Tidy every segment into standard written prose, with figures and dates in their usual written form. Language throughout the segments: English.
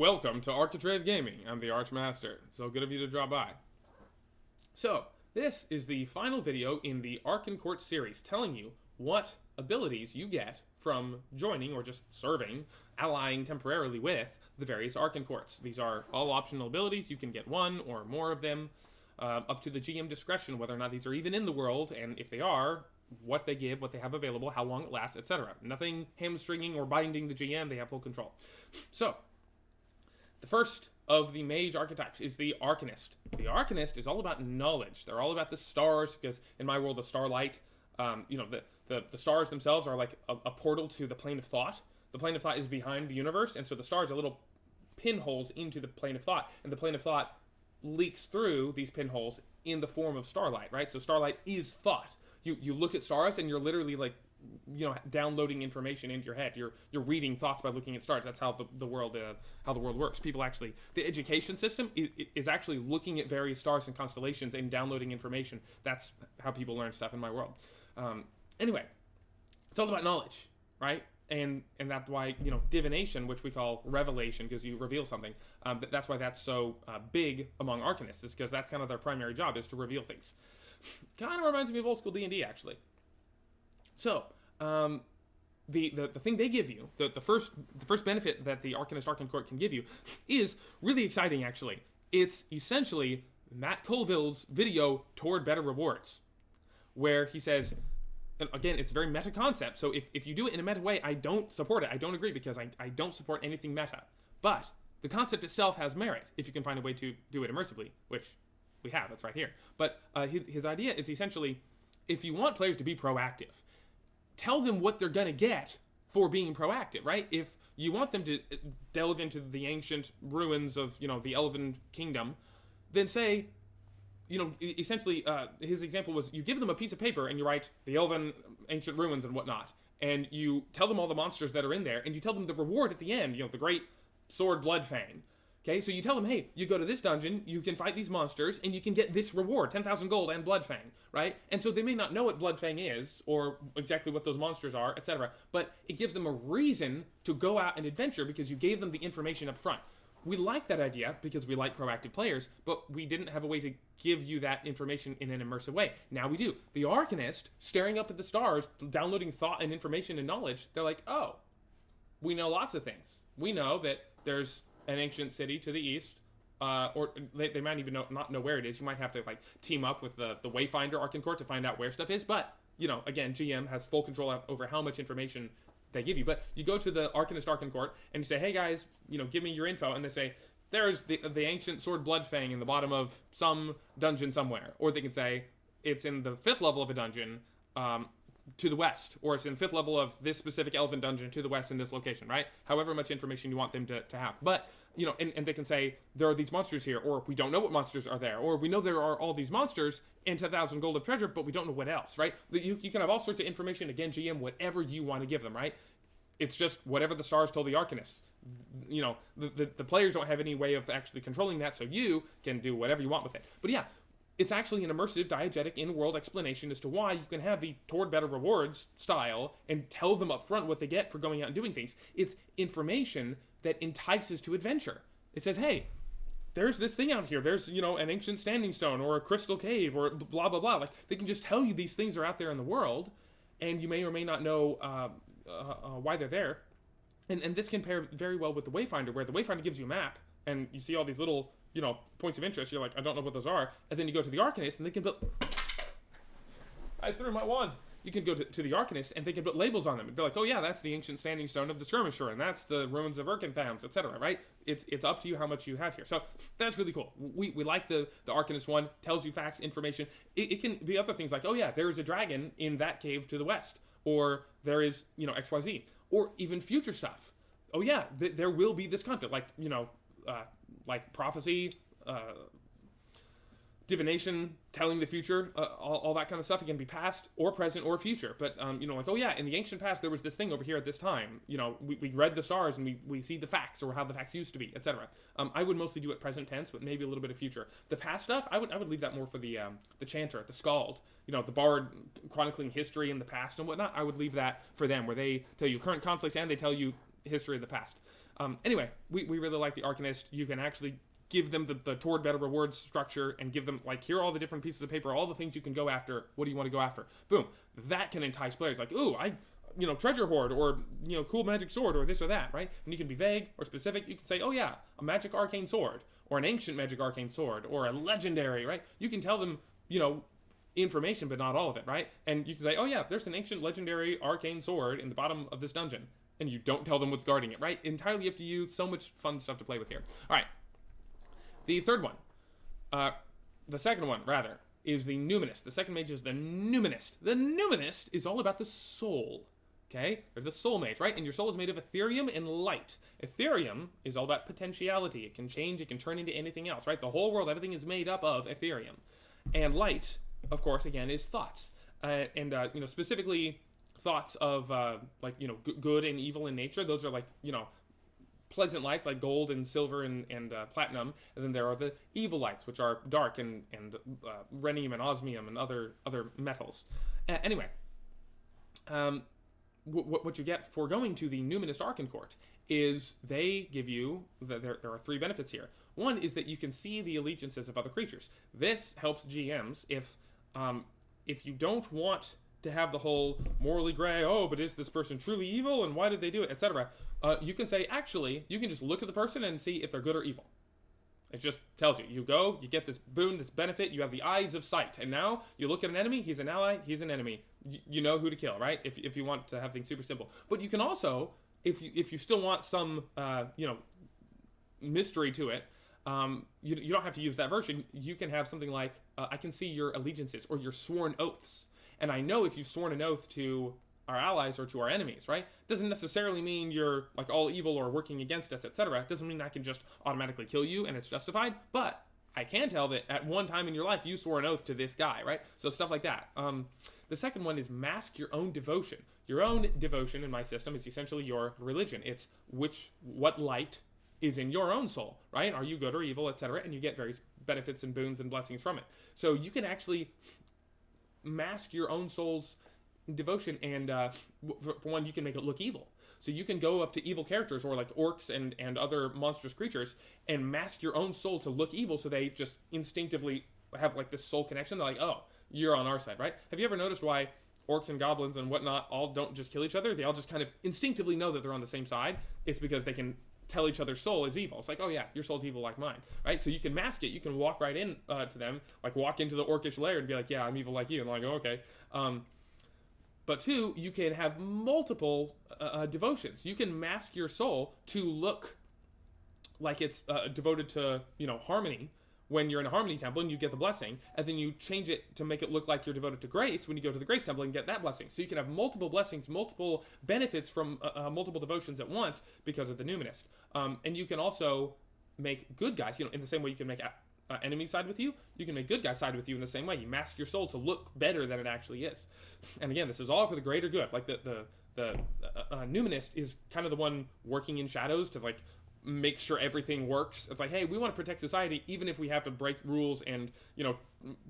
Welcome to Archenn Gaming. I'm the Archmaster. So good of you to drop by. So, this is the final video in the Archenn Court series telling you what abilities you get from joining or just serving, allying temporarily with the various Archenn Courts. These are all optional abilities. You can get one or more of them, up to the GM discretion whether or not these are even in the world, and if they are, what they give, what they have available, how long it lasts, etc. Nothing hamstringing or binding the GM. They have full control. So, the first of the mage archetypes is the Arcanist. The Arcanist is all about knowledge. They're all about the stars, because in my world, the starlight, the stars themselves are like a portal to the plane of thought. The plane of thought is behind the universe, and so the stars are little pinholes into the plane of thought, and the plane of thought leaks through these pinholes in the form of starlight, right? So starlight is thought. You look at stars, and you're literally like, downloading information into your head. You're reading thoughts by looking at stars. That's how the world works. People actually, the education system is actually looking at various stars and constellations and downloading information. That's how people learn stuff in my world. Anyway, it's all about knowledge, right? And that's why, divination, which we call revelation, because you reveal something, that's why that's so big among Arcanists, is because that's kind of their primary job, is to reveal things. Kind of reminds me of old school D&D, actually. So, the thing they give you, the first benefit that the Arcanist Archenn Court can give you is really exciting, actually. It's essentially Matt Colville's video toward better rewards, where he says, and again, it's a very meta concept, so if you do it in a meta way, I don't support it. I don't agree, because I don't support anything meta. But the concept itself has merit, if you can find a way to do it immersively, which we have, that's right here. But his idea is essentially, if you want players to be proactive, tell them what they're going to get for being proactive, right? If you want them to delve into the ancient ruins of, the Elven Kingdom, then say, essentially, his example was, you give them a piece of paper and you write the Elven ancient ruins and whatnot, and you tell them all the monsters that are in there, and you tell them the reward at the end, the great sword Bloodfang. Okay, so you tell them, hey, you go to this dungeon, you can fight these monsters, and you can get this reward, 10,000 gold and Bloodfang, right? And so they may not know what Bloodfang is, or exactly what those monsters are, etc., but it gives them a reason to go out and adventure because you gave them the information up front. We like that idea because we like proactive players, but we didn't have a way to give you that information in an immersive way. Now we do. The Arcanist, staring up at the stars, downloading thought and information and knowledge, they're like, oh, we know lots of things. We know that there's an ancient city to the east, or they might even not know where it is. You might have to team up with the Wayfinder Archenn Court to find out where stuff is. But again, GM has full control over how much information they give you. But you go to the Arcanist Archenn Court and you say, hey guys, give me your info, and they say, there's the ancient sword Bloodfang in the bottom of some dungeon somewhere, or they can say it's in the 5th level of a dungeon to the west, or it's in 5th level of this specific elven dungeon to the west in this location, right? However much information you want them to have. But, and they can say, there are these monsters here, or we don't know what monsters are there, or we know there are all these monsters and 10,000 gold of treasure, but we don't know what else, right? You can have all sorts of information, again, GM, whatever you want to give them, right? It's just whatever the stars told the Arcanists. The players don't have any way of actually controlling that, so you can do whatever you want with it. But yeah, it's actually an immersive, diegetic, in-world explanation as to why you can have the toward better rewards style and tell them up front what they get for going out and doing things. It's information that entices to adventure. It says, hey, there's this thing out here. There's, an ancient standing stone or a crystal cave or blah, blah, blah. They can just tell you these things are out there in the world, and you may or may not know why they're there. And this can pair very well with the Wayfinder, where the Wayfinder gives you a map, and you see all these little points of interest. You're like, I don't know what those are. And then you go to the Arcanist, and they can put... I threw my wand. You can go to the Arcanist, and they can put labels on them. And be like, oh yeah, that's the ancient standing stone of the Skirmisher, and that's the ruins of Archenn, etc., right? It's up to you how much you have here. So that's really cool. We like the Arcanist one. Tells you facts, information. It can be other things like, oh yeah, there is a dragon in that cave to the west. Or there is, XYZ. Or even future stuff. Oh yeah, there will be this content. Like prophecy, divination, telling the future, all that kind of stuff. It can be past or present or future. But, oh yeah, in the ancient past, there was this thing over here at this time. We read the stars and we see the facts or how the facts used to be, etc. I would mostly do it present tense, but maybe a little bit of future. The past stuff, I would leave that more for the chanter, the skald, the bard chronicling history in the past and whatnot. I would leave that for them, where they tell you current conflicts and they tell you history of the past. Anyway, we really like the Arcanist. You can actually give them the toward better rewards structure and give them, like, here are all the different pieces of paper, all the things you can go after. What do you want to go after? Boom. That can entice players. Like, ooh, treasure hoard, or, cool magic sword, or this or that, right? And you can be vague or specific. You can say, oh yeah, a magic arcane sword, or an ancient magic arcane sword, or a legendary, right? You can tell them, information, but not all of it, right? And you can say, oh yeah, there's an ancient legendary arcane sword in the bottom of this dungeon. And you don't tell them what's guarding it, right? Entirely up to you. So much fun stuff to play with here. All right. The third one, the second one, rather, is the Numinist. The second mage is the Numinist. The Numinist is all about the soul, okay? There's the soul mage, right? And your soul is made of Ethereum and light. Ethereum is all about potentiality. It can change, it can turn into anything else, right? The whole world, everything is made up of Ethereum. And light, of course, again, is thoughts. Specifically thoughts of, good and evil in nature. Those are, pleasant lights like gold and silver and platinum, and then there are the evil lights, which are dark and rhenium and osmium and other metals. Anyway, what you get for going to the Numinist Archenn Court is they give you, there are three benefits here. One is that you can see the allegiances of other creatures. This helps GMs if you don't want to have the whole morally gray, oh, but is this person truly evil, and why did they do it, etc. You can say, actually, you can just look at the person and see if they're good or evil. It just tells you. You go, you get this boon, this benefit, you have the eyes of sight, and now you look at an enemy, he's an ally, he's an enemy. You know who to kill, right? If you want to have things super simple. But you can also, if you still want some, mystery to it, you don't have to use that version. You can have something like, I can see your allegiances or your sworn oaths. And I know if you've sworn an oath to our allies or to our enemies, right? Doesn't necessarily mean you're like all evil or working against us, etc. Doesn't mean I can just automatically kill you and it's justified, but I can tell that at one time in your life you swore an oath to this guy, right? So stuff like that. The second one is mask your own devotion. Your own devotion in my system is essentially your religion. It's what light is in your own soul, right? Are you good or evil, etc. And you get various benefits and boons and blessings from it. So you can actually mask your own soul's devotion, and for one, you can make it look evil. So you can go up to evil characters or like orcs and other monstrous creatures and mask your own soul to look evil, so they just instinctively have like this soul connection. They're like, oh, you're on our side, right? Have you ever noticed why orcs and goblins and whatnot all don't just kill each other? They all just kind of instinctively know that they're on the same side. It's because they can tell each other's soul is evil. It's like, oh yeah, your soul's evil like mine, right? So you can mask it. You can walk right in to them, like walk into the orcish lair and be like, yeah, I'm evil like you. And like, oh, okay. But two, you can have multiple devotions. You can mask your soul to look like it's devoted to, harmony when you're in a harmony temple and you get the blessing, and then you change it to make it look like you're devoted to grace when you go to the grace temple and get that blessing. So you can have multiple blessings, multiple benefits from multiple devotions at once because of the Numinist. And you can also make good guys, in the same way you can make enemy side with you, you can make good guys side with you in the same way. You mask your soul to look better than it actually is. And again, this is all for the greater good. Like the Numinist is kind of the one working in shadows to like make sure everything works. It's like, hey, we want to protect society even if we have to break rules and,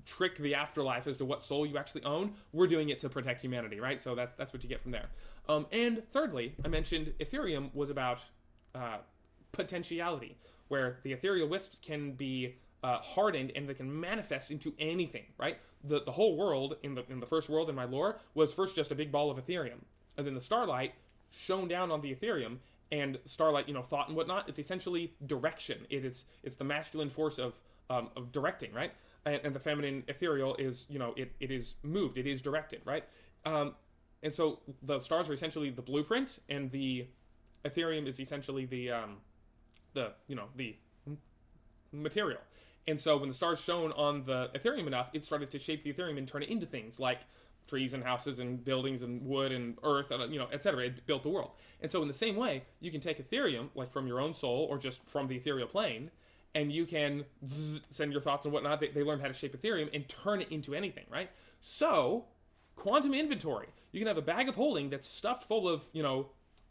trick the afterlife as to what soul you actually own. We're doing it to protect humanity, right? So that's what you get from there. And thirdly, I mentioned Ethereum was about potentiality, where the ethereal wisps can be hardened and they can manifest into anything, right? The whole world in the first world in my lore was first just a big ball of Ethereum, and then the starlight shone down on the Ethereum, and starlight, thought and whatnot. It's essentially direction. It's the masculine force of directing, right? And the feminine ethereal is, it is moved. It is directed, right? And so the stars are essentially the blueprint, and the Ethereum is essentially the material. And so when the stars shone on the Ethereum enough, it started to shape the Ethereum and turn it into things like trees and houses and buildings and wood and earth and, etc. It built the world. And so in the same way, you can take Ethereum, like from your own soul or just from the ethereal plane, and you can send your thoughts and whatnot. They learn how to shape Ethereum and turn it into anything, right? So, quantum inventory. You can have a bag of holding that's stuffed full of,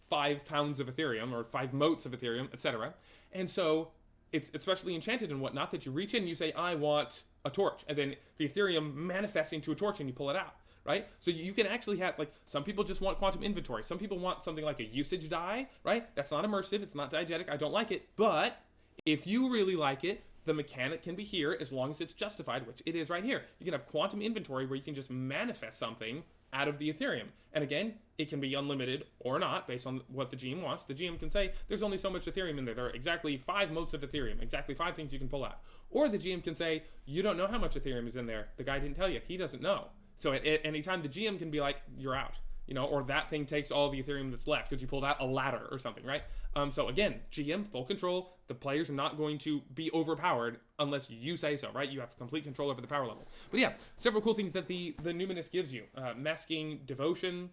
5 pounds of Ethereum or 5 motes of Ethereum, etc. And so it's especially enchanted and whatnot that you reach in and you say, I want a torch. And then the Ethereum manifests into a torch and you pull it out, right? So you can actually have, like, some people just want quantum inventory. Some people want something like a usage die, right? That's not immersive. It's not diegetic. I don't like it. But if you really like it, the mechanic can be here as long as it's justified, which it is right here. You can have quantum inventory where you can just manifest something out of the Ethereum. And again, it can be unlimited or not based on what the GM wants. The GM can say, there's only so much Ethereum in there. There are exactly 5 motes of Ethereum, exactly 5 things you can pull out. Or the GM can say, you don't know how much Ethereum is in there. The guy didn't tell you. He doesn't know. So at any time, the GM can be like, you're out. You know, or that thing takes all the Ethereum that's left because you pulled out a ladder or something, right? So again, GM, full control. The players are not going to be overpowered unless you say so, right? You have complete control over the power level. But yeah, several cool things that the Numinous gives you. Masking devotion,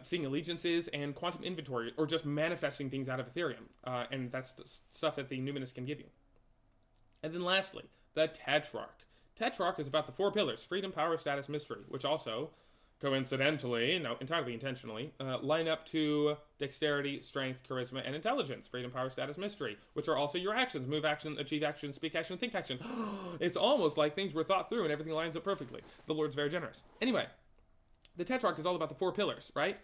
seeing allegiances, and quantum inventory, or just manifesting things out of Ethereum. And that's the stuff that the Numinous can give you. And then lastly, the Tetrarch. Tetrarch is about the 4 pillars: freedom, power, status, mystery, which also, coincidentally, no, entirely intentionally, line up to dexterity, strength, charisma, and intelligence. Freedom, power, status, mystery, which are also your actions: move action, achieve action, speak action, think action. It's almost like things were thought through and everything lines up perfectly. The Lord's very generous. Anyway, the Tetrarch is all about the 4 pillars, right?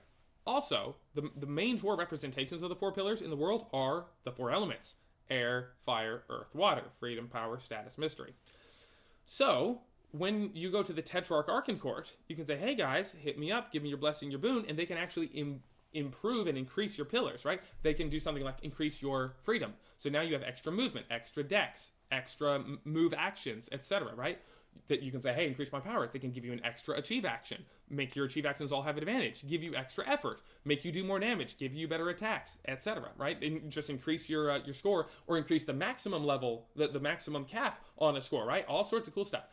Also, the main 4 representations of the 4 pillars in the world are the 4 elements: air, fire, earth, water. Freedom, power, status, mystery. So when you go to the Tetrarch Archenn Court, you can say, hey guys, hit me up, give me your blessing, your boon, and they can actually improve and increase your pillars, right? They can do something like increase your freedom. So now you have extra movement, extra dex, extra move actions, etc., right? That you can say, hey, increase my power. They can give you an extra achieve action, make your achieve actions all have an advantage, give you extra effort, make you do more damage, give you better attacks, etc., right? And just increase your score, or increase the maximum level, the maximum cap on a score, right? All sorts of cool stuff.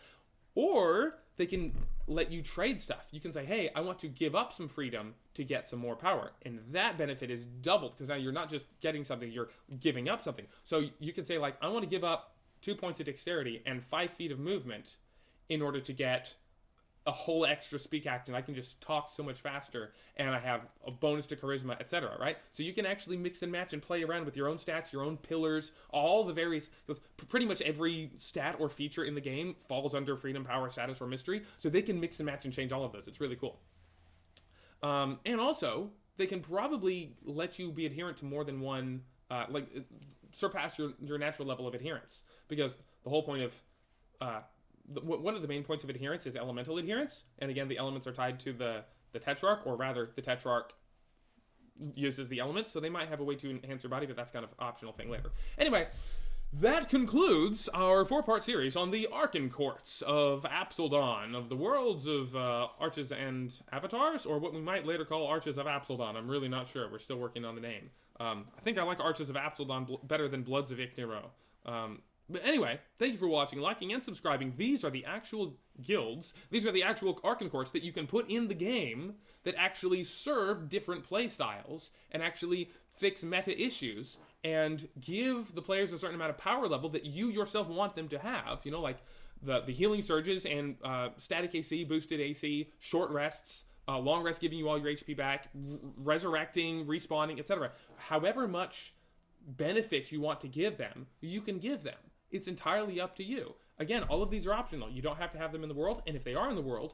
Or they can let you trade stuff. You can say, hey, I want to give up some freedom to get some more power. And that benefit is doubled because now you're not just getting something, you're giving up something. So you can say, like, I want to give up 2 points of dexterity and 5 feet of movement in order to get a whole extra speak action. I can just talk so much faster, and I have a bonus to charisma, etc., right? So you can actually mix and match and play around with your own stats, your own pillars, all the various, because pretty much every stat or feature in the game falls under freedom, power, status, or mystery. So they can mix and match and change all of those. It's really cool. And also, they can probably let you be adherent to more than one, surpass your natural level of adherence. Because the whole point of one of the main points of adherence is elemental adherence, and again, the elements are tied to the Tetrarch, or rather, the Tetrarch uses the elements, so they might have a way to enhance your body, but that's kind of an optional thing later. Anyway, that concludes our 4-part series on the Archenn Courts of Apsildon, of the worlds of Arches and Avatars, or what we might later call Arches of Apsildon. I'm really not sure. We're still working on the name. I think I like Arches of Apsildon better than Bloods of Ichniro. But anyway, thank you for watching, liking, and subscribing. These are the actual guilds. These are the actual Archenn Courts that you can put in the game that actually serve different play styles and actually fix meta issues and give the players a certain amount of power level that you yourself want them to have. You know, like the healing surges and static AC, boosted AC, short rests, long rest giving you all your HP back, resurrecting, respawning, etc. However much benefit you want to give them, you can give them. It's entirely up to you. Again, all of these are optional. You don't have to have them in the world, and if they are in the world,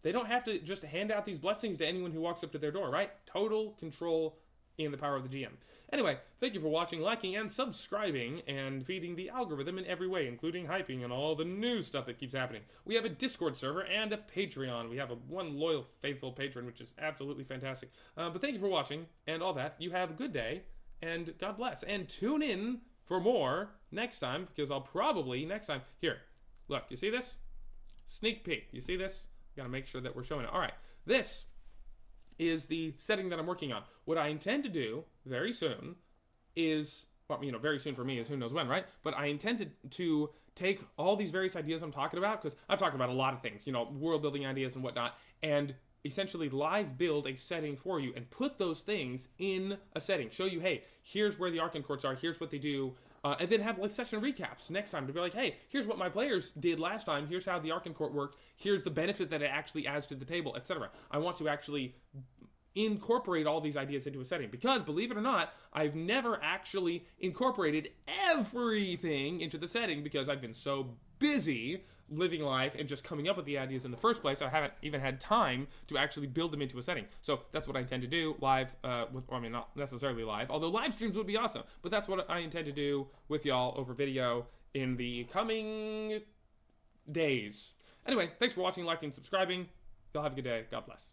they don't have to just hand out these blessings to anyone who walks up to their door, right? Total control in the power of the GM. Anyway, thank you for watching, liking, and subscribing, and feeding the algorithm in every way, including hyping and all the new stuff that keeps happening. We have a Discord server and a Patreon. We have one loyal, faithful patron, which is absolutely fantastic. But thank you for watching, and all that. You have a good day, and God bless. And tune in for more next time, because I'll probably next time. Here, look, you see this? Sneak peek. You see this? Gotta make sure that we're showing it. All right, this is the setting that I'm working on. What I intend to do very soon is, well, you know, very soon for me is who knows when, right? But I intend to take all these various ideas I'm talking about, because I've talked about a lot of things, you know, world building ideas and whatnot, and essentially live build a setting for you and put those things in a setting. Show you, hey, here's where the Archenn Courts are, here's what they do, and then have like session recaps next time to be like, hey, here's what my players did last time, here's how the Archenn Court worked, here's the benefit that it actually adds to the table, etc. I want to actually incorporate all these ideas into a setting, because believe it or not, I've never actually incorporated everything into the setting because I've been so busy living life and just coming up with the ideas in the first place. I haven't even had time to actually build them into a setting. So that's what I intend to do live, not necessarily live, although live streams would be awesome, but that's what I intend to do with y'all over video in the coming days. Anyway, thanks for watching, liking, subscribing. Y'all have a good day. God bless.